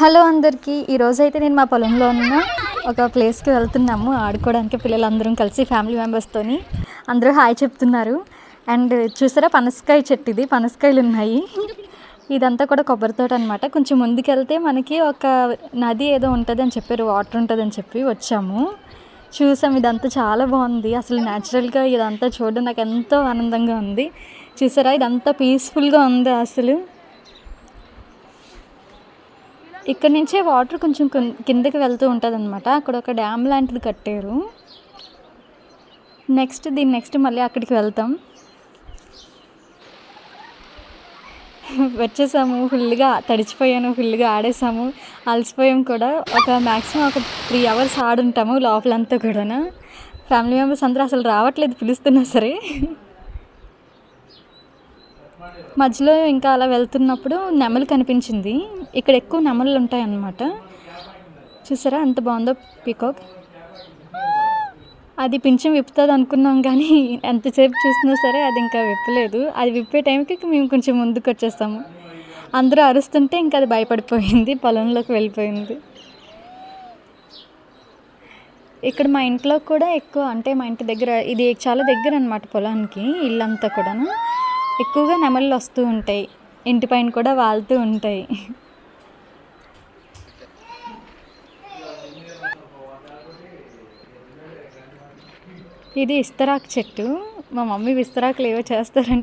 Hello అందరికీ. ఈరోజైతే నేను మా పొలంలో ఉన్న ఒక ప్లేస్కి వెళ్తున్నాము ఆడుకోవడానికి. పిల్లలందరం కలిసి ఫ్యామిలీ మెంబర్స్తోని అందరూ హాయ్ చెప్తున్నారు. అండ్ చూసారా, పనసకాయ చెట్టు ఇది, పనసకాయలు ఉన్నాయి. ఇదంతా కూడా కొబ్బరి తోట అనమాట. కొంచెం ముందుకెళ్తే మనకి ఒక నది ఏదో ఉంటుంది అని చెప్పారు, వాటర్ ఉంటుంది అని చెప్పి వచ్చాము, చూసాం. ఇదంతా చాలా బాగుంది. అసలు న్యాచురల్గా ఇదంతా చూడడం నాకు ఎంతో ఆనందంగా ఉంది. చూసారా, ఇదంతా పీస్ఫుల్గా ఉంది. అసలు ఇక్కడ నుంచే వాటర్ కొంచెం కిందకి వెళ్తూ ఉంటుంది అనమాట. అక్కడ ఒక డ్యామ్ లాంటిది కట్టారు. నెక్స్ట్ మళ్ళీ అక్కడికి వెళ్తాం. వచ్చేసాము, ఫుల్గా తడిచిపోయాను, ఫుల్గా ఆడేసాము, అలసిపోయాం కూడా. మ్యాక్సిమం ఒక 3 hours ఆడుంటాము లోపలంతా కూడా. ఫ్యామిలీ మెంబర్స్ అందరూ అసలు రావట్లేదు పిలుస్తున్నా సరే. మధ్యలో ఇంకా అలా వెళ్తున్నప్పుడు నెమలి కనిపించింది. ఇక్కడ ఎక్కువ నెమళ్ళు ఉంటాయి అన్నమాట. చూసారా ఎంత బాగుందో పీకాక్. అది పింఛం విప్పుతుంది అనుకున్నాం, కానీ ఎంతసేపు చూసినా సరే అది ఇంకా విప్పలేదు. అది విప్పే టైంకి మేము కొంచెం ముందుకు వచ్చేస్తాము. అందరూ అరుస్తుంటే ఇంకా అది భయపడిపోయింది, పొలంలోకి వెళ్ళిపోయింది. ఇక్కడ మా ఇంట్లో కూడా ఎక్కువ, అంటే మా ఇంటి దగ్గర, ఇది చాలా దగ్గర అనమాట పొలానికి, ఇల్లంతా కూడా. ఎక్కువగా నెమళ్ళు వస్తూ ఉంటాయి, ఇంటి పైన కూడా వాళ్తూ ఉంటాయి. ఇది ఇస్తరాకు చెట్టు. మా మమ్మీ విస్తరాకులు ఏవో చేస్తారంట.